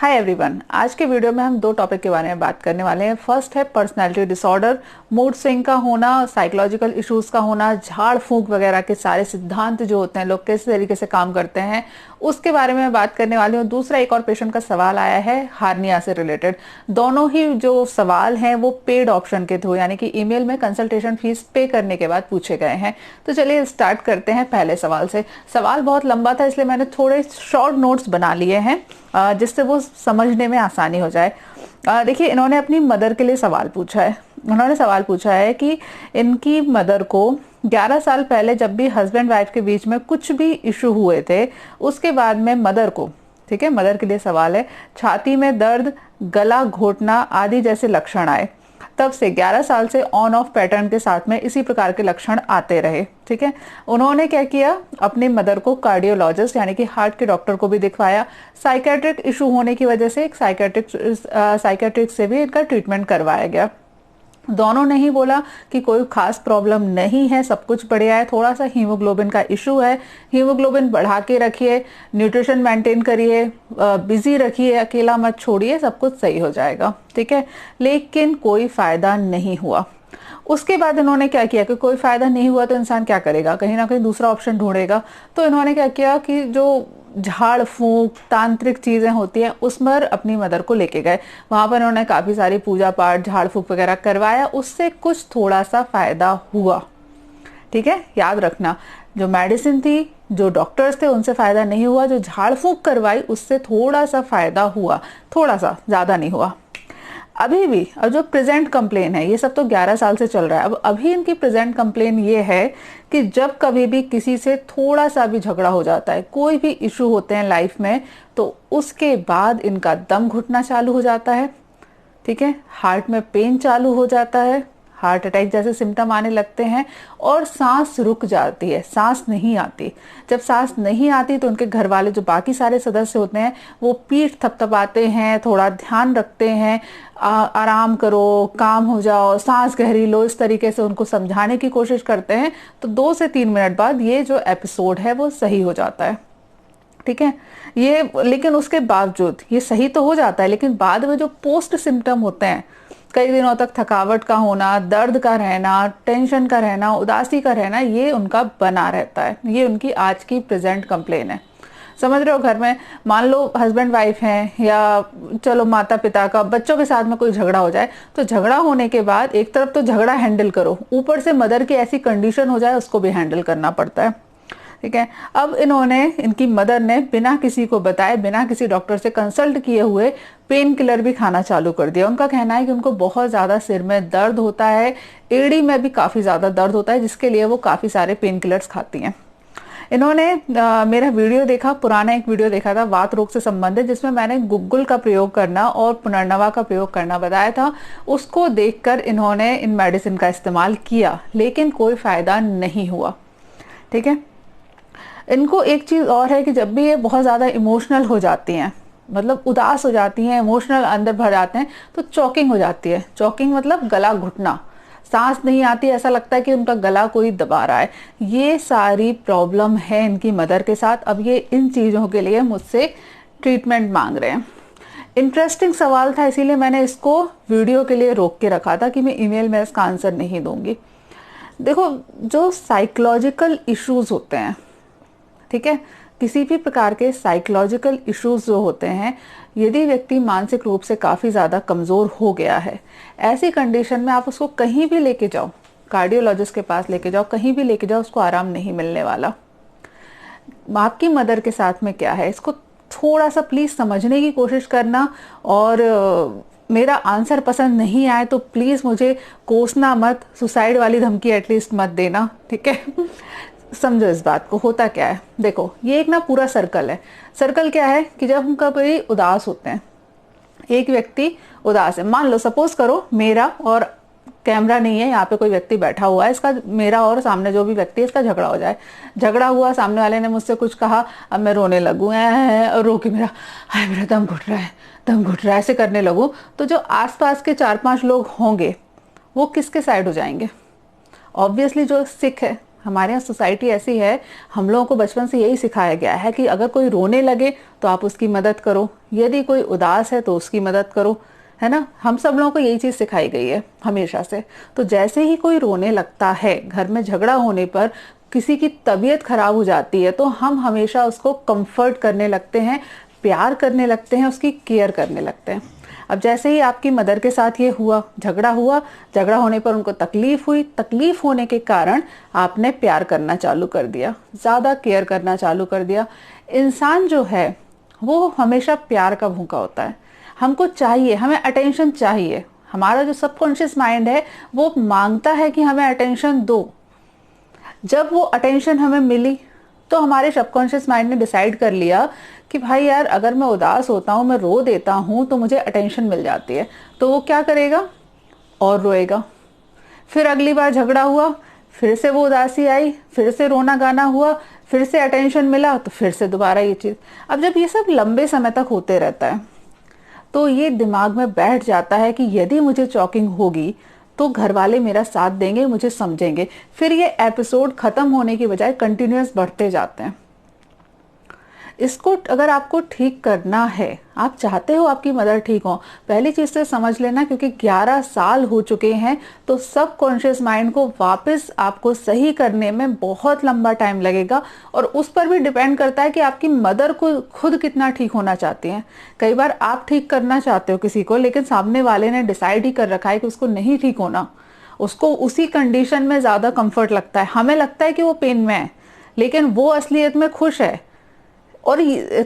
Hi everyone, आज के video में हम दो टॉपिक के बारे में बात करने वाले हैं। फर्स्ट है पर्सनालिटी डिसऑर्डर, मूड स्विंग का होना, साइकोलॉजिकल इश्यूज का होना, झाड़ फूंक वगैरह के सारे सिद्धांत जो होते हैं, लोग किस तरीके से काम करते हैं, उसके बारे में बात करने वाली हूँ। दूसरा, एक और पेशेंट का सवाल आया है हार्निया से रिलेटेड। दोनों ही जो सवाल हैं वो पेड ऑप्शन के थ्रू, यानी कि ईमेल में कंसल्टेशन फीस पे करने के बाद पूछे गए हैं। तो चलिए स्टार्ट करते हैं पहले सवाल से। सवाल बहुत लंबा था, इसलिए मैंने थोड़े शॉर्ट नोट्स बना लिए हैं जिससे वो समझने में आसानी हो जाए। देखिए, इन्होंने अपनी मदर के लिए सवाल पूछा है। उन्होंने सवाल पूछा है कि इनकी मदर को 11 साल पहले जब भी हस्बैंड वाइफ के बीच में कुछ भी इशू हुए थे, उसके बाद में मदर को, ठीक है, मदर के लिए सवाल है, छाती में दर्द, गला घोटना आदि जैसे लक्षण आए। तब से 11 साल से ऑन ऑफ पैटर्न के साथ में इसी प्रकार के लक्षण आते रहे। ठीक है, उन्होंने क्या किया, अपनी मदर को कार्डियोलॉजिस्ट यानी कि हार्ट के डॉक्टर को भी दिखवाया। साइकेट्रिक इशू होने की वजह से एक साइकेट्रिक से भी इनका ट्रीटमेंट करवाया गया। दोनों ने ही बोला कि कोई खास प्रॉब्लम नहीं है, सब कुछ बढ़िया है, थोड़ा सा हीमोग्लोबिन का इशू है, हीमोग्लोबिन बढ़ा के रखिए, न्यूट्रिशन मेंटेन करिए, बिजी रखिए, अकेला मत छोड़िए, सब कुछ सही हो जाएगा। ठीक है, लेकिन कोई फायदा नहीं हुआ। उसके बाद इन्होंने क्या किया कि कोई फायदा नहीं हुआ तो इंसान क्या करेगा, कहीं ना कहीं दूसरा ऑप्शन ढूंढेगा। तो इन्होंने क्या किया कि जो झाड़ फूंक तांत्रिक चीजें होती हैं उस पर अपनी मदर को लेके गए। वहां पर उन्होंने काफी सारी पूजा पाठ, झाड़ फूंक वगैरह करवाया, उससे कुछ थोड़ा सा फायदा हुआ। ठीक है, याद रखना, जो मेडिसिन थी, जो डॉक्टर्स थे, उनसे फायदा नहीं हुआ। जो झाड़ फूंक करवाई उससे थोड़ा सा फायदा हुआ, थोड़ा सा, ज्यादा नहीं हुआ। अभी भी, और जो प्रेजेंट कंप्लेन है, ये सब तो 11 साल से चल रहा है। अब अभी इनकी प्रेजेंट कंप्लेन ये है कि जब कभी भी किसी से थोड़ा सा भी झगड़ा हो जाता है, कोई भी इशू होते हैं लाइफ में, तो उसके बाद इनका दम घुटना चालू हो जाता है। ठीक है, हार्ट में पेन चालू हो जाता है, हार्ट अटैक जैसे सिम्टम आने लगते हैं, और सांस रुक जाती है, सांस नहीं आती। जब सांस नहीं आती तो उनके घर वाले, जो बाकी सारे सदस्य होते हैं, वो पीठ थपथपाते हैं, थोड़ा ध्यान रखते हैं, आराम करो, काम हो जाओ, सांस गहरी लो, इस तरीके से उनको समझाने की कोशिश करते हैं। तो 2 से 3 मिनट बाद ये जो एपिसोड है वो सही हो जाता है। ठीक है, ये, लेकिन उसके बावजूद ये सही तो हो जाता है, लेकिन बाद में जो पोस्ट सिम्टम होते हैं, कई दिनों तक थकावट का होना, दर्द का रहना, टेंशन का रहना, उदासी का रहना, ये उनका बना रहता है। ये उनकी आज की प्रेजेंट कंप्लेन है। समझ रहे हो, घर में मान लो हस्बैंड वाइफ हैं, या चलो माता पिता का, बच्चों के साथ में कोई झगड़ा हो जाए, तो झगड़ा होने के बाद एक तरफ तो झगड़ा हैंडल करो, ऊपर से मदर की ऐसी कंडीशन हो जाए, उसको भी हैंडल करना पड़ता है। ठीक है, अब इनकी मदर ने बिना किसी को बताए, बिना किसी डॉक्टर से कंसल्ट किए हुए पेन किलर भी खाना चालू कर दिया। उनका कहना है कि उनको बहुत ज्यादा सिर में दर्द होता है, एड़ी में भी काफी ज्यादा दर्द होता है, जिसके लिए वो काफी सारे पेन किलर्स खाती हैं। इन्होंने मेरा वीडियो देखा, पुराना एक वीडियो देखा था वात रोग से संबंधित, जिसमें मैंने गुग्गुल का प्रयोग करना और पुनर्नवा का प्रयोग करना बताया था। उसको देखकर इन्होंने इन मेडिसिन का इस्तेमाल किया, लेकिन कोई फायदा नहीं हुआ। ठीक है, इनको एक चीज और है कि जब भी ये बहुत ज्यादा इमोशनल हो जाती हैं, मतलब उदास हो जाती हैं, इमोशनल अंदर भर जाते हैं, तो चॉकिंग हो जाती है। चॉकिंग मतलब गला घुटना, सांस नहीं आती, ऐसा लगता है कि उनका गला कोई दबा रहा है। ये सारी प्रॉब्लम है इनकी मदर के साथ। अब ये इन चीजों के लिए मुझसे ट्रीटमेंट मांग रहे हैं। इंटरेस्टिंग सवाल था, इसीलिए मैंने इसको वीडियो के लिए रोक के रखा था कि मैं ईमेल में इसका आंसर नहीं दूंगी। देखो, जो साइकोलॉजिकल इश्यूज होते हैं, ठीक है, किसी भी प्रकार के साइकोलॉजिकल इश्यूज जो होते हैं, यदि व्यक्ति मानसिक रूप से काफी ज्यादा कमजोर हो गया है, ऐसी कंडीशन में आप उसको कहीं भी लेके जाओ, कार्डियोलॉजिस्ट के पास लेके जाओ, कहीं भी लेके जाओ, उसको आराम नहीं मिलने वाला। आपकी मदर के साथ में क्या है, इसको थोड़ा सा प्लीज समझने की कोशिश करना। और मेरा आंसर पसंद नहीं आए तो प्लीज मुझे कोसना मत, सुसाइड वाली धमकी एटलीस्ट मत देना। ठीक है, समझो इस बात को, होता क्या है। देखो, ये एक ना पूरा सर्कल है। सर्कल क्या है कि जब हम कभी उदास होते हैं, एक व्यक्ति उदास है, मान लो सपोज करो मेरा और कैमरा नहीं है, यहाँ पे कोई व्यक्ति बैठा हुआ है, इसका, मेरा और सामने जो भी व्यक्ति है, इसका झगड़ा हो जाए। झगड़ा हुआ, सामने वाले ने मुझसे कुछ कहा, अब मैं रोने लगूं, और रो के मेरा दम घुट रहा है, दम घुट रहा है, ऐसे करने लगूं, तो जो आसपास के 4-5 लोग होंगे वो किसके साइड हो जाएंगे? ऑब्वियसली जो सिक है, हमारे यहाँ सोसाइटी ऐसी है, हम लोगों को बचपन से यही सिखाया गया है कि अगर कोई रोने लगे तो आप उसकी मदद करो, यदि कोई उदास है तो उसकी मदद करो, है ना। हम सब लोगों को यही चीज सिखाई गई है हमेशा से। तो जैसे ही कोई रोने लगता है, घर में झगड़ा होने पर किसी की तबीयत खराब हो जाती है, तो हम हमेशा उसको कंफर्ट करने लगते हैं, प्यार करने लगते हैं, उसकी केयर करने लगते हैं। अब जैसे ही आपकी मदर के साथ ये हुआ, झगड़ा होने पर उनको तकलीफ हुई, तकलीफ होने के कारण आपने प्यार करना चालू कर दिया, ज्यादा केयर करना चालू कर दिया। इंसान जो है वो हमेशा प्यार का भूखा होता है। हमको चाहिए, हमें अटेंशन चाहिए। हमारा जो सबकॉन्शियस माइंड है वो मांगता है कि हमें अटेंशन दो। जब वो अटेंशन हमें मिली तो हमारे सबकॉन्शियस माइंड ने डिसाइड कर लिया कि भाई यार, अगर मैं उदास होता हूँ, मैं रो देता हूँ तो मुझे अटेंशन मिल जाती है। तो वो क्या करेगा, और रोएगा। फिर अगली बार झगड़ा हुआ, फिर से वो उदासी आई, फिर से रोना गाना हुआ, फिर से अटेंशन मिला, तो फिर से दोबारा ये चीज। अब जब ये सब लंबे समय तक होते रहता है तो ये दिमाग में बैठ जाता है कि यदि मुझे चॉकिंग होगी तो घर वाले मेरा साथ देंगे, मुझे समझेंगे। फिर ये एपिसोड खत्म होने की बजाय कंटिन्यूअस बढ़ते जाते हैं। इसको अगर आपको ठीक करना है, आप चाहते हो आपकी मदर ठीक हो, पहली चीज से समझ लेना, क्योंकि 11 साल हो चुके हैं तो सब कॉन्शियस माइंड को वापस आपको सही करने में बहुत लंबा टाइम लगेगा। और उस पर भी डिपेंड करता है कि आपकी मदर को खुद कितना ठीक होना चाहती हैं। कई बार आप ठीक करना चाहते हो किसी को, लेकिन सामने वाले ने डिसाइड ही कर रखा है कि उसको नहीं ठीक होना, उसको उसी कंडीशन में ज्यादा कंफर्ट लगता है। हमें लगता है कि वो पेन में है, लेकिन वो असलियत में खुश है। और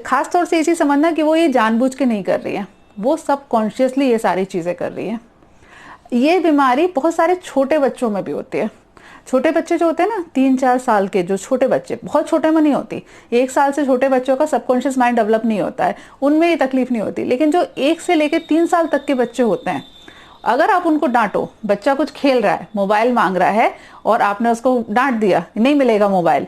खास तौर से ये चीज समझना कि वो ये जानबूझ के नहीं कर रही है, वो सब कॉन्शियसली ये सारी चीजें कर रही है। ये बीमारी बहुत सारे छोटे बच्चों में भी होती है। छोटे बच्चे जो होते हैं ना, 3-4 साल के जो छोटे बच्चे, बहुत छोटे में नहीं होती, 1 साल से छोटे बच्चों का सबकॉन्शियस माइंड डेवलप नहीं होता है, उनमें ये तकलीफ नहीं होती। लेकिन जो 1 से लेकर 3 साल तक के बच्चे होते हैं, अगर आप उनको डांटो, बच्चा कुछ खेल रहा है, मोबाइल मांग रहा है, और आपने उसको डांट दिया नहीं मिलेगा मोबाइल,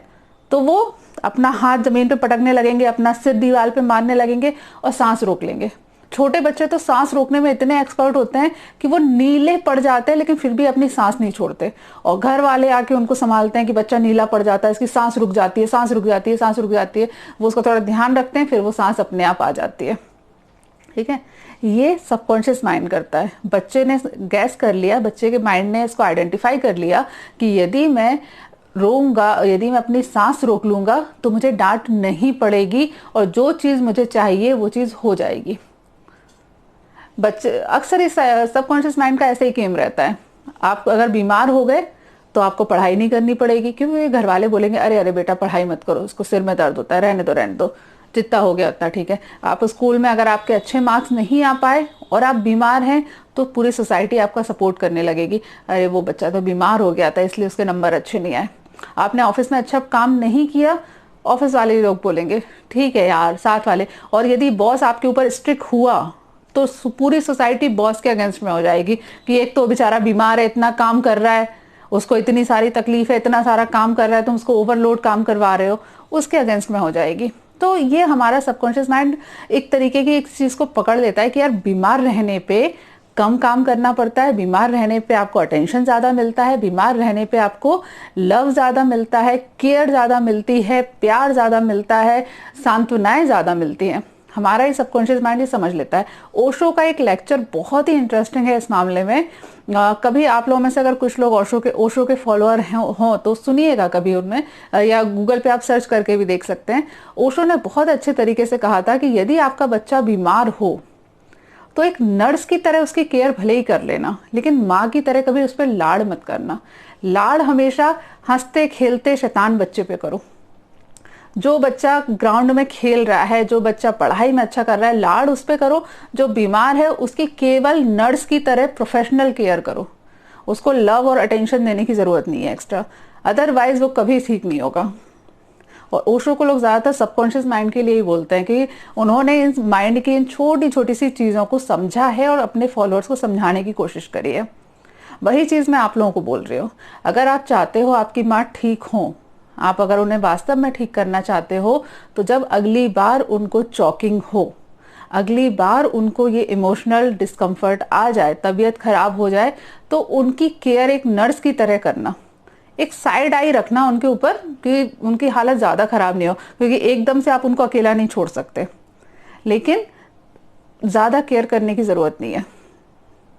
तो वो अपना हाथ जमीन पे पटकने लगेंगे, अपना सिर दीवार पे मारने लगेंगे और सांस रोक लेंगे। छोटे बच्चे तो सांस रोकने में इतने एक्सपर्ट होते हैं कि वो नीले पड़ जाते हैं, लेकिन फिर भी अपनी सांस नहीं छोड़ते। और घर वाले आके उनको संभालते हैं कि बच्चा नीला पड़ जाता है, इसकी सांस रुक जाती है, सांस रुक जाती है, सांस रुक जाती है। वो उसका थोड़ा ध्यान रखते हैं, फिर वो सांस अपने आप आ जाती है। ठीक है, ये सबकॉन्शियस माइंड करता है। बच्चे ने गैस कर लिया, बच्चे के माइंड ने इसको आइडेंटिफाई कर लिया कि यदि मैं रोऊंगा, यदि मैं अपनी सांस रोक लूंगा तो मुझे डांट नहीं पड़ेगी, और जो चीज मुझे चाहिए वो चीज हो जाएगी। बच्चे अक्सर इस सबकॉन्शियस माइंड का ऐसे ही गेम रहता है। आप अगर बीमार हो गए तो आपको पढ़ाई नहीं करनी पड़ेगी, क्योंकि घर वाले बोलेंगे अरे अरे बेटा पढ़ाई मत करो, उसको सिर में दर्द होता है, रहने दो, जितना हो गया उतना ठीक है। आप स्कूल में अगर आपके अच्छे मार्क्स नहीं आ पाए और आप बीमार हैं तो पूरी सोसाइटी आपका सपोर्ट करने लगेगी, अरे वो बच्चा तो बीमार हो गया था इसलिए उसके नंबर अच्छे नहीं आए। आपने ऑफिस में अच्छा काम नहीं किया, ऑफिस वाले लोग बोलेंगे ठीक है यार, साथ वाले। और यदि बॉस आपके ऊपर स्ट्रिक्ट हुआ तो पूरी सोसाइटी बॉस के अगेंस्ट में हो जाएगी कि एक तो बेचारा बीमार है, इतना काम कर रहा है, उसको इतनी सारी तकलीफ है, इतना सारा काम कर रहा है, तुम उसको ओवरलोड काम करवा रहे हो, उसके अगेंस्ट में हो जाएगी। तो ये हमारा सबकॉन्शियस माइंड एक तरीके की एक चीज को पकड़ लेता है कि यार बीमार रहने पे कम काम करना पड़ता है, बीमार रहने पे आपको अटेंशन ज्यादा मिलता है, बीमार रहने पे आपको लव ज्यादा मिलता है, केयर ज्यादा मिलती है, प्यार ज्यादा मिलता है, सांत्वनाएं ज्यादा मिलती हैं। हमारा ही सबकॉन्शियस माइंड ये समझ लेता है। ओशो का एक लेक्चर बहुत ही इंटरेस्टिंग है इस मामले में। कभी आप लोगों में से अगर कुछ लोग ओशो के फॉलोअर हो तो सुनिएगा कभी उनमें, या गूगल पे आप सर्च करके भी देख सकते हैं। ओशो ने बहुत अच्छे तरीके से कहा था कि यदि आपका बच्चा बीमार हो तो एक नर्स की तरह उसकी केयर भले ही कर लेना, लेकिन माँ की तरह कभी उस पर लाड़ मत करना। लाड़ हमेशा हंसते खेलते शैतान बच्चे पे करो। जो बच्चा ग्राउंड में खेल रहा है, जो बच्चा पढ़ाई में अच्छा कर रहा है, लाड़ उस पे करो। जो बीमार है उसकी केवल नर्स की तरह प्रोफेशनल केयर करो। उसको लव और अटेंशन देने की जरूरत नहीं है एक्स्ट्रा, अदरवाइज वो कभी ठीक नहीं होगा। और ओशो को लोग ज्यादातर सबकॉन्शियस माइंड के लिए ही बोलते हैं कि उन्होंने इन माइंड की इन छोटी छोटी सी चीजों को समझा है और अपने फॉलोअर्स को समझाने की कोशिश करी है। वही चीज मैं आप लोगों को बोल रही हूँ। अगर आप चाहते हो आपकी माँ ठीक हो, आप अगर उन्हें वास्तव में ठीक करना चाहते हो, तो जब अगली बार उनको चॉकिंग हो, अगली बार उनको ये इमोशनल डिस्कम्फर्ट आ जाए, तबीयत खराब हो जाए, तो उनकी केयर एक नर्स की तरह करना। एक साइड आई रखना उनके ऊपर कि उनकी हालत ज़्यादा ख़राब नहीं हो, क्योंकि एकदम से आप उनको अकेला नहीं छोड़ सकते, लेकिन ज़्यादा केयर करने की ज़रूरत नहीं है।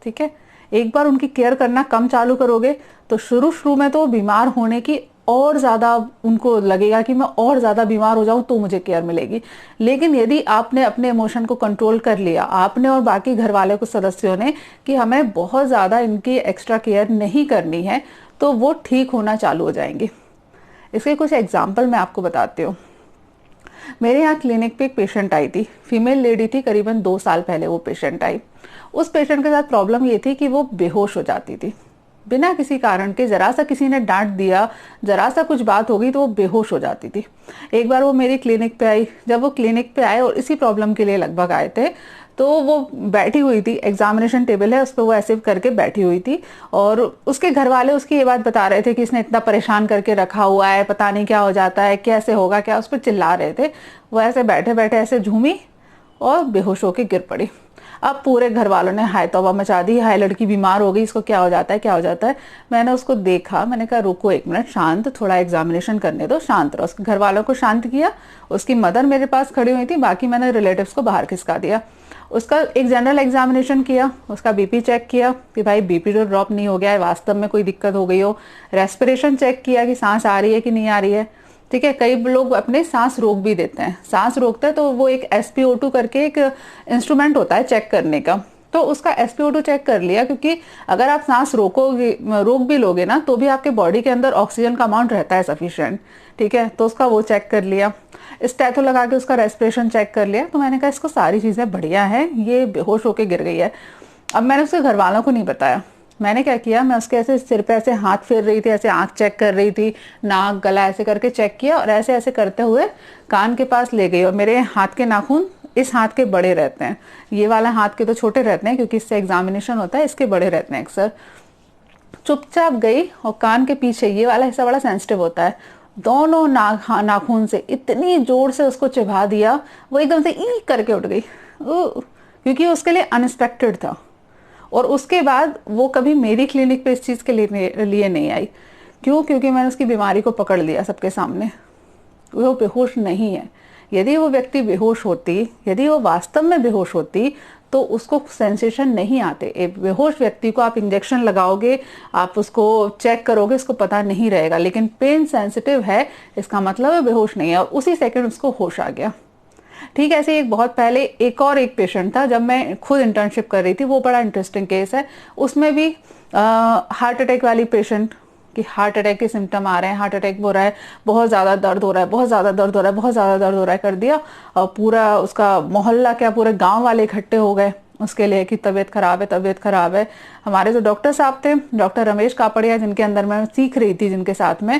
ठीक है, एक बार उनकी केयर करना कम चालू करोगे तो शुरू शुरू में तो बीमार होने की और ज़्यादा उनको लगेगा कि मैं और ज़्यादा बीमार हो जाऊं तो मुझे केयर मिलेगी। लेकिन यदि आपने अपने इमोशन को कंट्रोल कर लिया, आपने और बाकी घर वाले कुछ सदस्यों ने, कि हमें बहुत ज़्यादा इनकी एक्स्ट्रा केयर नहीं करनी है, तो वो ठीक होना चालू हो जाएंगी। इसके कुछ एग्जाम्पल मैं आपको बताती हूँ। मेरे यहाँ क्लिनिक पे एक पेशेंट आई थी, फीमेल लेडी थी, करीबन 2 साल पहले वो पेशेंट आई। उस पेशेंट के साथ प्रॉब्लम ये थी कि वो बेहोश हो जाती थी बिना किसी कारण के। जरा सा किसी ने डांट दिया, जरा सा कुछ बात हो गई तो वो बेहोश हो जाती थी। एक बार वो मेरी क्लिनिक पे आई। जब वो क्लिनिक पे आए और इसी प्रॉब्लम के लिए लगभग आए थे, तो वो बैठी हुई थी, एग्जामिनेशन टेबल है उस पर वो ऐसे करके बैठी हुई थी, और उसके घर वाले उसकी ये बात बता रहे थे कि इसने इतना परेशान करके रखा हुआ है, पता नहीं क्या हो जाता है, कैसे होगा क्या, उस पर चिल्ला रहे थे। वो ऐसे बैठे बैठे ऐसे झूमी और बेहोश होकर गिर पड़ी। अब पूरे घर वालों ने हाय तौबा मचा दी, हाय लड़की बीमार हो गई, इसको क्या हो जाता है, क्या हो जाता है। मैंने उसको देखा, मैंने कहा रुको एक मिनट, शांत, थोड़ा एग्जामिनेशन करने दो, शांत रहो। उसके घर वालों को शांत किया, उसकी मदर मेरे पास खड़ी हुई थी, बाकी मैंने रिलेटिव्स को बाहर खिसका दिया। उसका एक जनरल एग्जामिनेशन किया, उसका बीपी चेक किया कि भाई बीपी तो ड्रॉप नहीं हो गया है, वास्तव में कोई दिक्कत हो गई हो। रेस्पिरेशन चेक किया कि सांस आ रही है कि नहीं आ रही है। ठीक है, कई लोग अपने सांस रोक भी देते हैं। सांस रोकते हैं तो वो एक SpO2 करके एक इंस्ट्रूमेंट होता है चेक करने का, तो उसका SpO2 चेक कर लिया, क्योंकि अगर आप सांस रोक भी लोगे ना, तो भी आपके बॉडी के अंदर ऑक्सीजन का अमाउंट रहता है सफिशिएंट। ठीक है, तो उसका वो चेक कर लिया, स्टेथो लगा के उसका रेस्पिरेशन चेक कर लिया। तो मैंने कहा इसको सारी चीज़ें बढ़िया है, ये बेहोश होके गिर गई है। अब मैंने उसके घर वालों को नहीं बताया। मैंने क्या किया, मैं उसके ऐसे सिर पे ऐसे हाथ फेर रही थी, ऐसे आंख चेक कर रही थी, नाक गला ऐसे करके चेक किया, और ऐसे ऐसे करते हुए कान के पास ले गई। और मेरे हाथ के नाखून इस हाथ के बड़े रहते हैं, ये वाला हाथ के तो छोटे रहते हैं क्योंकि इससे एग्जामिनेशन होता है, इसके बड़े रहते हैं अक्सर। चुपचाप गई और कान के पीछे ये वाला हिस्सा बड़ा सेंसिटिव होता है, दोनों नाखून से इतनी जोर से उसको चिढ़ा दिया, वो एकदम से ई करके उठ गई, क्योंकि उसके लिए अनएक्सपेक्टेड था। और उसके बाद वो कभी मेरी क्लिनिक पे इस चीज़ के लिए नहीं आई। क्यों? क्योंकि मैंने उसकी बीमारी को पकड़ लिया सबके सामने। वो बेहोश नहीं है। यदि वो व्यक्ति बेहोश होती, यदि वो वास्तव में बेहोश होती, तो उसको सेंसेशन नहीं आते। एक बेहोश व्यक्ति को आप इंजेक्शन लगाओगे, आप उसको चेक करोगे, उसको पता नहीं रहेगा, लेकिन पेन सेंसिटिव है, इसका मतलब है बेहोश नहीं है, और उसी सेकंड उसको होश आ गया। ठीक है, ऐसे एक बहुत पहले एक पेशेंट था, जब मैं खुद इंटर्नशिप कर रही थी, वो बड़ा इंटरेस्टिंग केस है। उसमें भी हार्ट अटैक वाली पेशेंट, कि हार्ट अटैक के सिम्टम आ रहे हैं, हार्ट अटैक हो रहा है, बहुत ज़्यादा दर्द हो रहा है, बहुत ज़्यादा दर्द हो रहा है, बहुत ज़्यादा दर्द हो रहा है कर दिया, और पूरा उसका मोहल्ला क्या पूरे गांव वाले इकट्ठे हो गए उसके लिए कि तबीयत खराब है, तबीयत खराब है। हमारे जो डॉक्टर साहब थे, डॉक्टर रमेश कापड़िया, जिनके अंदर मैं सीख रही थी जिनके साथ में,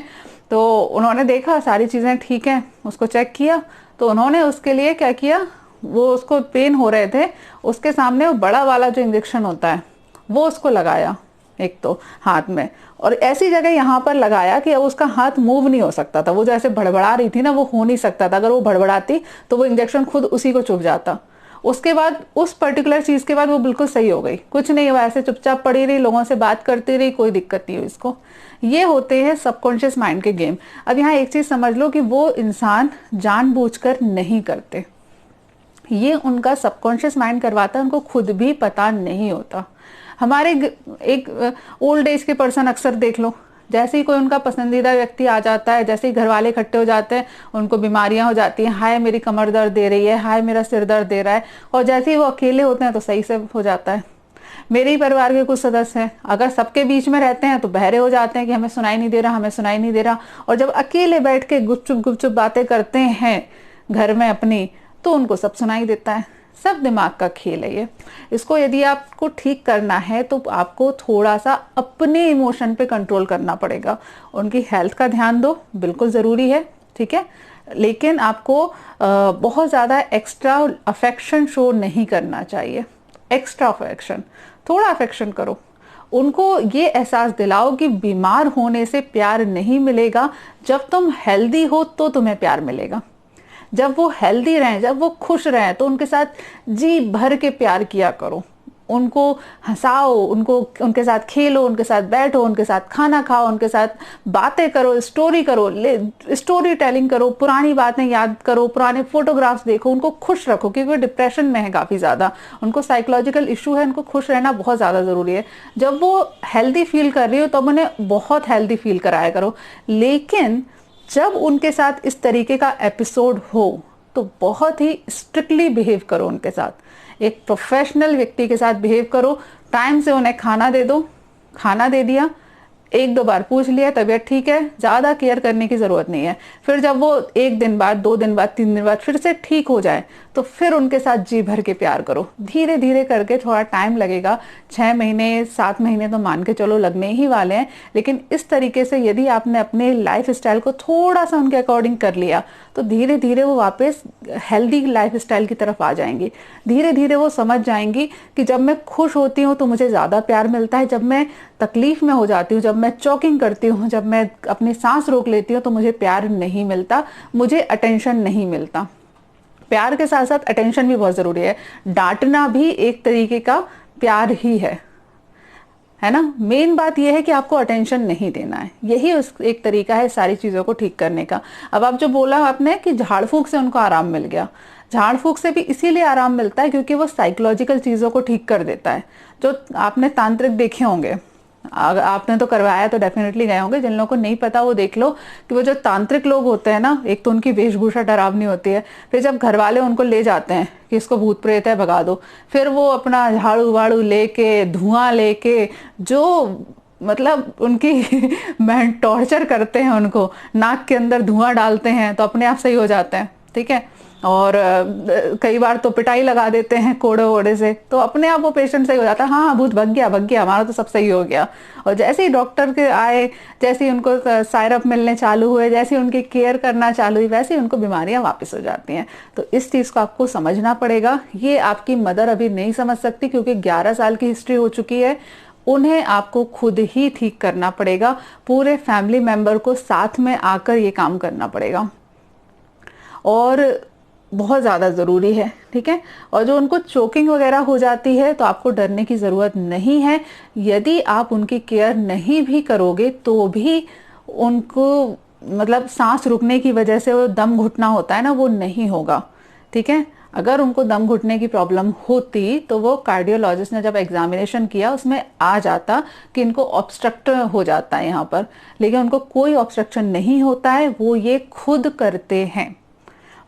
तो उन्होंने देखा सारी चीज़ें ठीक हैं, उसको चेक किया, तो उन्होंने उसके लिए क्या किया, वो उसको पेन हो रहे थे, उसके सामने वो बड़ा वाला जो इंजेक्शन होता है वो उसको लगाया एक तो हाथ में, और ऐसी जगह यहाँ पर लगाया कि अब उसका हाथ मूव नहीं हो सकता था। वो जैसे भड़बड़ा रही थी ना, वो हो नहीं सकता था। अगर वो भड़बड़ाती तो वो इंजेक्शन खुद उसी को चुभ जाता। उसके बाद उस पर्टिकुलर चीज़ के बाद वो बिल्कुल सही हो गई, कुछ नहीं हुआ, ऐसे चुपचाप पड़ी रही, लोगों से बात करती रही, कोई दिक्कत नहीं हुई इसको। ये होते हैं सबकॉन्शियस माइंड के गेम। अब यहाँ एक चीज़ समझ लो कि वो इंसान जानबूझकर नहीं करते, ये उनका सबकॉन्शियस माइंड करवाता है, उनको खुद भी पता नहीं होता। हमारे एक ओल्ड एज के पर्सन अक्सर देख लो, जैसे ही कोई उनका पसंदीदा व्यक्ति आ जाता है, जैसे ही घर वाले इकट्ठे हो जाते हैं, उनको बीमारियां हो जाती हैं, हाय मेरी कमर दर्द दे रही है, हाय मेरा सिर दर्द दे रहा है, और जैसे ही वो अकेले होते हैं तो सही से हो जाता है। मेरे ही परिवार के कुछ सदस्य हैं, अगर सबके बीच में रहते हैं तो बहरे हो जाते हैं कि हमें सुनाई नहीं दे रहा, हमें सुनाई नहीं दे रहा, और जब अकेले बैठ के गुपचुप बातें करते हैं घर में अपनी, तो उनको सब सुनाई देता है। सब दिमाग का खेल है ये। इसको यदि आपको ठीक करना है तो आपको थोड़ा सा अपने इमोशन पे कंट्रोल करना पड़ेगा। उनकी हेल्थ का ध्यान दो, बिल्कुल ज़रूरी है, ठीक है, लेकिन आपको बहुत ज़्यादा एक्स्ट्रा अफेक्शन शो नहीं करना चाहिए। एक्स्ट्रा अफेक्शन, थोड़ा अफेक्शन करो, उनको ये एहसास दिलाओ कि बीमार होने से प्यार नहीं मिलेगा, जब तुम हेल्दी हो तो तुम्हें प्यार मिलेगा। जब वो हेल्दी रहें, जब वो खुश रहें, तो उनके साथ जी भर के प्यार किया करो। उनको हंसाओ, उनको उनके साथ खेलो, उनके साथ बैठो, उनके साथ खाना खाओ, उनके साथ बातें करो, स्टोरी करो, स्टोरी टेलिंग करो, पुरानी बातें याद करो, पुराने फोटोग्राफ्स देखो, उनको खुश रखो क्योंकि वो डिप्रेशन में है काफ़ी ज़्यादा, उनको साइकोलॉजिकल इशू है, उनको खुश रहना बहुत ज़्यादा ज़रूरी है। जब वो हेल्दी फील कर रही हो तब उन्हें बहुत हेल्दी फील कराया करो। लेकिन जब उनके साथ इस तरीके का एपिसोड हो तो बहुत ही स्ट्रिक्टली बिहेव करो उनके साथ, एक प्रोफेशनल व्यक्ति के साथ बिहेव करो। टाइम से उन्हें खाना दे दो, खाना दे दिया, एक दो बार पूछ लिया तबीयत ठीक है, ज़्यादा केयर करने की ज़रूरत नहीं है। फिर जब वो 1 दिन बाद, 2 दिन बाद, 3 दिन बाद फिर से ठीक हो जाए तो फिर उनके साथ जी भर के प्यार करो। धीरे धीरे करके, थोड़ा टाइम लगेगा, 6 महीने 7 महीने तो मान के चलो लगने ही वाले हैं, लेकिन इस तरीके से यदि आपने अपने लाइफ स्टाइल को थोड़ा सा उनके अकॉर्डिंग कर लिया तो धीरे धीरे वो वापस हेल्दी लाइफ स्टाइल की तरफ आ जाएंगी। धीरे धीरे वो समझ जाएंगी कि जब मैं खुश होती हूँ तो मुझे ज़्यादा प्यार मिलता है, जब मैं तकलीफ में हो जाती हूँ, जब मैं चॉकिंग करती हूँ, जब मैं अपनी सांस रोक लेती हूँ तो मुझे प्यार नहीं मिलता, मुझे अटेंशन नहीं मिलता। प्यार के साथ साथ अटेंशन भी बहुत ज़रूरी है। डांटना भी एक तरीके का प्यार ही है ना। मेन बात यह है कि आपको अटेंशन नहीं देना है, यही उस एक तरीका है सारी चीज़ों को ठीक करने का। अब आप जो बोला आपने कि झाड़ फूंक से उनको आराम मिल गया, झाड़ फूंक से भी इसीलिए आराम मिलता है क्योंकि वो साइकोलॉजिकल चीज़ों को ठीक कर देता है। जो आपने तांत्रिक देखे होंगे, अगर आपने तो करवाया तो डेफिनेटली गए होंगे, जिन लोगों को नहीं पता वो देख लो कि वो जो तांत्रिक लोग होते हैं ना, एक तो उनकी वेशभूषा डरावनी होती है, फिर जब घर वाले उनको ले जाते हैं कि इसको भूत प्रेत है भगा दो, फिर वो अपना झाड़ू वाड़ू लेके, धुआं लेके, जो मतलब उनकी मैं टॉर्चर करते हैं, उनको नाक के अंदर धुआं डालते हैं तो अपने आप सही हो जाते हैं, ठीक है। और कई बार तो पिटाई लगा देते हैं कोड़े वोड़े से, तो अपने आप वो पेशेंट सही हो जाता है। हाँ हाँ, भूत भग गया, हमारा तो सब सही हो गया। और जैसे ही डॉक्टर के आए, जैसे ही उनको सायरप मिलने चालू हुए, जैसे ही उनकी केयर करना चालू हुई, वैसे ही उनको बीमारियां वापस हो जाती हैं। तो इस चीज़ को आपको समझना पड़ेगा। ये आपकी मदर अभी नहीं समझ सकती क्योंकि 11 साल की हिस्ट्री हो चुकी है, उन्हें आपको खुद ही ठीक करना पड़ेगा। पूरे फैमिली मेंबर को साथ में आकर ये काम करना पड़ेगा और बहुत ज़्यादा ज़रूरी है, ठीक है। और जो उनको चोकिंग वगैरह हो जाती है तो आपको डरने की ज़रूरत नहीं है। यदि आप उनकी केयर नहीं भी करोगे तो भी उनको मतलब सांस रुकने की वजह से वो दम घुटना होता है ना, वो नहीं होगा, ठीक है। अगर उनको दम घुटने की प्रॉब्लम होती तो वो कार्डियोलॉजिस्ट ने जब एग्जामिनेशन किया उसमें आ जाता कि इनको ऑब्स्ट्रक्ट हो जाता है यहाँ पर, लेकिन उनको कोई ऑब्स्ट्रक्शन नहीं होता है। वो ये खुद करते हैं,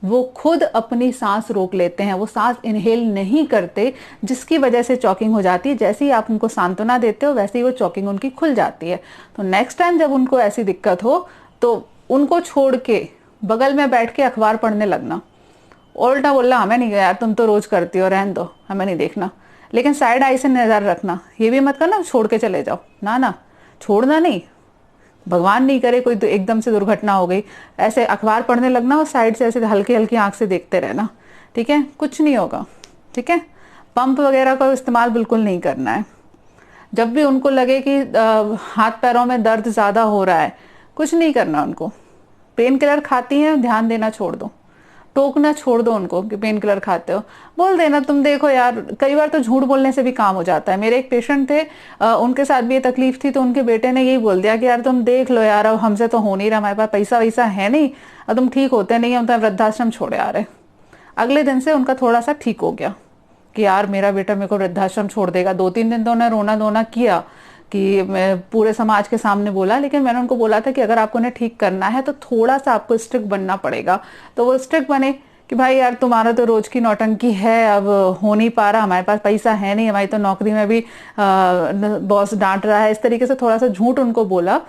वो खुद अपनी सांस रोक लेते हैं, वो सांस इनहेल नहीं करते, जिसकी वजह से चॉकिंग हो जाती है। जैसे ही आप उनको सांत्वना देते हो वैसे ही वो चॉकिंग उनकी खुल जाती है। तो नेक्स्ट टाइम जब उनको ऐसी दिक्कत हो तो उनको छोड़ के बगल में बैठ के अखबार पढ़ने लगना। उल्टा बोलना, हमें नहीं, यार तुम तो रोज करती हो, रहने दो, हमें नहीं देखना। लेकिन साइड आई से नजर रखना, ये भी मत करना छोड़ के चले जाओ, ना ना, छोड़ना नहीं। भगवान नहीं करे कोई तो एकदम से दुर्घटना हो गई, ऐसे अखबार पढ़ने लगना और साइड से ऐसे हल्की हल्की आंख से देखते रहना, ठीक है, कुछ नहीं होगा, ठीक है। पंप वगैरह का इस्तेमाल बिल्कुल नहीं करना है। जब भी उनको लगे कि हाथ पैरों में दर्द ज़्यादा हो रहा है, कुछ नहीं करना उनको। पेन किलर खाती हैं, ध्यान देना छोड़ दो, टोकना छोड़ दो उनको कि पेन किलर खाते हो। बोल देना, तुम देखो यार, कई बार तो झूठ बोलने से भी काम हो जाता है। मेरे एक पेशेंट थे, उनके साथ भी ये तकलीफ थी, तो उनके बेटे ने यही बोल दिया कि यार तुम देख लो यार, अब हमसे तो हो नहीं रहा, हमारे पास पैसा वैसा है नहीं, अब तुम ठीक होते नहीं, हम तो वृद्धाश्रम छोड़े आ रहे। अगले दिन से उनका थोड़ा सा ठीक हो गया कि यार मेरा बेटा मेरे को वृद्धाश्रम छोड़ देगा। 2-3 दिन तो उन्हें रोना धोना किया कि मैं पूरे समाज के सामने बोला, लेकिन मैंने उनको बोला था कि अगर आपको उन्हें ठीक करना है तो थोड़ा सा आपको स्ट्रिक्ट बनना पड़ेगा। तो वो स्ट्रिक्ट बने कि भाई यार तुम्हारा तो रोज की नौटंकी है, अब हो नहीं पा रहा, हमारे पास पैसा है नहीं, हमारी तो नौकरी में भी बॉस डांट रहा है। इस तरीके से थोड़ा सा झूठ उनको बोला।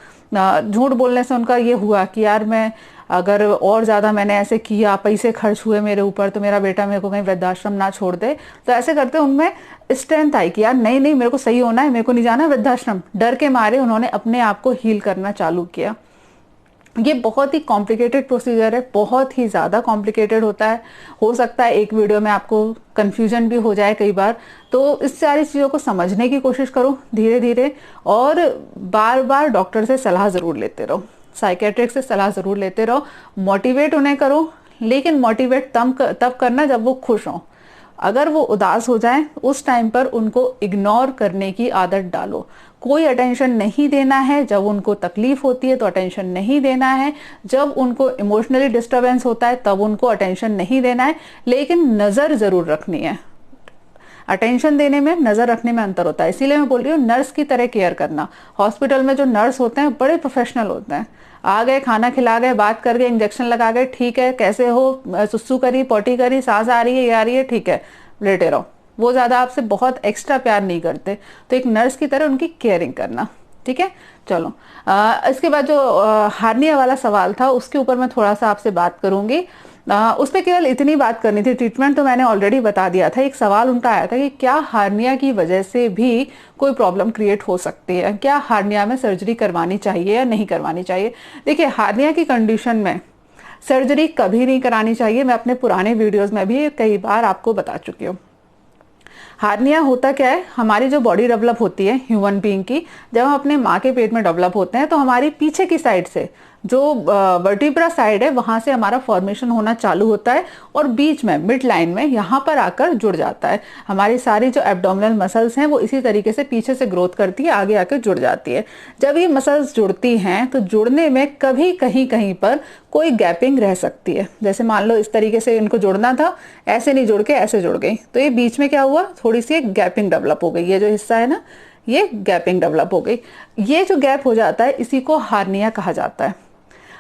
झूठ बोलने से उनका ये हुआ कि यार मैं अगर और ज़्यादा मैंने ऐसे किया, पैसे खर्च हुए मेरे ऊपर, तो मेरा बेटा मेरे को कहीं वृद्धाश्रम ना छोड़ दे। तो ऐसे करते उनमें स्ट्रेंथ आई कि यार नहीं नहीं, मेरे को सही होना है, मेरे को नहीं जाना वृद्धाश्रम। डर के मारे उन्होंने अपने आप को हील करना चालू किया। ये बहुत ही कॉम्प्लिकेटेड प्रोसीजर है, बहुत ही ज़्यादा कॉम्प्लिकेटेड होता है। हो सकता है एक वीडियो में आपको कंफ्यूजन भी हो जाए कई बार, तो इस सारी चीज़ों को समझने की कोशिश करो धीरे धीरे, और बार बार डॉक्टर से सलाह ज़रूर लेते रहो, साइकेट्रिक से सलाह ज़रूर लेते रहो। मोटिवेट उन्हें करो, लेकिन मोटिवेट तब करना जब वो खुश हों। अगर वो उदास हो जाए उस टाइम पर उनको इग्नोर करने की आदत डालो। कोई अटेंशन नहीं देना है, जब उनको तकलीफ होती है तो अटेंशन नहीं देना है, जब उनको इमोशनली डिस्टरबेंस होता है तब उनको अटेंशन नहीं देना है, लेकिन नज़र ज़रूर रखनी है। अटेंशन देने में, नजर रखने में अंतर होता है। इसीलिए मैं बोल रही हूँ नर्स की तरह केयर करना। हॉस्पिटल में जो नर्स होते हैं बड़े प्रोफेशनल होते हैं। आ गए, खाना खिला गए, बात कर गए, इंजेक्शन लगा गए, ठीक है कैसे हो, सुसु करी, पॉटी करी, सांस आ रही है, ये आ रही है, ठीक है लेटे रहो। वो ज्यादा आपसे बहुत एक्स्ट्रा प्यार नहीं करते। तो एक नर्स की तरह उनकी केयरिंग करना, ठीक है। चलो इसके बाद जो हार्निया वाला सवाल था उसके ऊपर मैं थोड़ा सा आपसे बात करूंगी। उस पर केवल इतनी बात करनी थी। ट्रीटमेंट तो मैंने ऑलरेडी बता दिया था। एक सवाल उनका आया था कि क्या हार्निया की वजह से भी कोई प्रॉब्लम क्रिएट हो सकती है, क्या हार्निया में सर्जरी करवानी चाहिए या नहीं करवानी चाहिए। देखिए, हार्निया की कंडीशन में सर्जरी कभी नहीं करानी चाहिए। मैं अपने पुराने वीडियोस में भी कई बार आपको बता चुकी हूँ। हार्निया होता क्या है, हमारी जो बॉडी डेवलप होती है ह्यूमन बीइंग की, जब हम अपने माँ के पेट में डेवलप होते हैं तो हमारी पीछे की साइड से जो वर्टिब्रा साइड है वहां से हमारा फॉर्मेशन होना चालू होता है और बीच में मिड लाइन में यहाँ पर आकर जुड़ जाता है। हमारी सारी जो एब्डोमिनल मसल्स हैं वो इसी तरीके से पीछे से ग्रोथ करती है, आगे आकर जुड़ जाती है। जब ये मसल्स जुड़ती हैं तो जुड़ने में कभी कहीं कहीं पर कोई गैपिंग रह सकती है। जैसे मान लो इस तरीके से इनको जुड़ना था, ऐसे नहीं जुड़ के ऐसे जुड़ गई, तो ये बीच में क्या हुआ, थोड़ी सी एक गैपिंग डेवलप हो गई। ये जो हिस्सा है ना, ये गैपिंग डेवलप हो गई। ये जो गैप हो जाता है इसी को हार्निया कहा जाता है।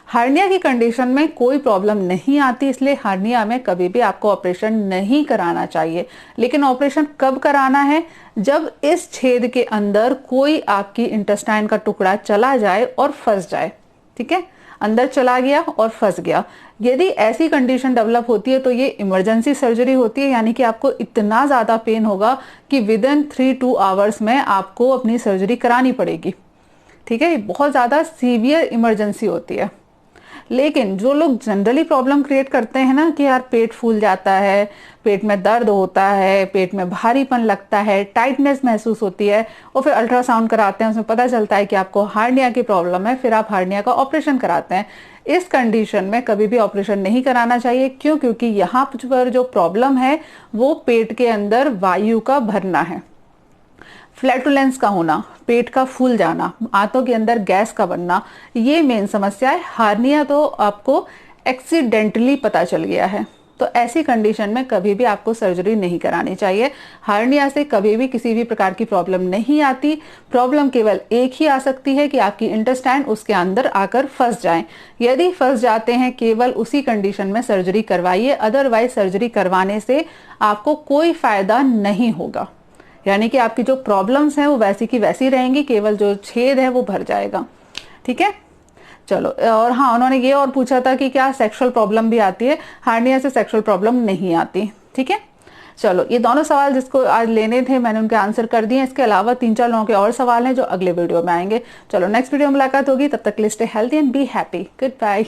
हार्निया की कंडीशन में कोई प्रॉब्लम नहीं आती, इसलिए हार्निया में कभी भी आपको ऑपरेशन नहीं कराना चाहिए। लेकिन ऑपरेशन कब कराना है, जब इस छेद के अंदर कोई आपकी इंटेस्टाइन का टुकड़ा चला जाए और फंस जाए। ठीक है, अंदर चला गया और फंस गया। यदि ऐसी कंडीशन डेवलप होती है तो ये इमरजेंसी सर्जरी होती है, यानी कि आपको इतना ज्यादा पेन होगा कि विदिन 3-2 आवर्स में आपको अपनी सर्जरी करानी पड़ेगी। ठीक है, बहुत ज्यादा सीवियर इमरजेंसी होती है। लेकिन जो लोग जनरली प्रॉब्लम क्रिएट करते हैं ना कि यार पेट फूल जाता है, पेट में दर्द होता है, पेट में भारीपन लगता है, टाइटनेस महसूस होती है, और फिर अल्ट्रासाउंड कराते हैं, उसमें पता चलता है कि आपको हार्निया की प्रॉब्लम है, फिर आप हार्निया का ऑपरेशन कराते हैं। इस कंडीशन में कभी भी ऑपरेशन नहीं कराना चाहिए। क्यों? क्योंकि यहाँ पर जो प्रॉब्लम है वो पेट के अंदर वायु का भरना है। फ्लैटुलेंस का होना, पेट का फूल जाना, आंतों के अंदर गैस का बनना, ये मेन समस्या है। हार्निया तो आपको एक्सीडेंटली पता चल गया है, तो ऐसी कंडीशन में कभी भी आपको सर्जरी नहीं करानी चाहिए। हार्निया से कभी भी किसी भी प्रकार की प्रॉब्लम नहीं आती। प्रॉब्लम केवल एक ही आ सकती है कि आपकी इंटेस्टाइन उसके अंदर आकर फंस जाए। यदि फंस जाते हैं, केवल उसी कंडीशन में सर्जरी करवाइए, अदरवाइज सर्जरी करवाने से आपको कोई फायदा नहीं होगा। यानी कि आपकी जो प्रॉब्लम्स हैं वो वैसी की वैसी रहेंगी, केवल जो छेद है वो भर जाएगा। ठीक है, चलो। और हाँ, उन्होंने ये और पूछा था कि क्या सेक्सुअल प्रॉब्लम भी आती है। हार्निया से सेक्सुअल प्रॉब्लम नहीं आती। ठीक है, चलो, ये दोनों सवाल जिसको आज लेने थे मैंने उनके आंसर कर दिए। इसके अलावा 3-4 लोगों के और सवाल हैं जो अगले वीडियो में आएंगे। चलो, नेक्स्ट वीडियो में मुलाकात होगी, तब तक के लिए stay healthy and be happy. Good bye.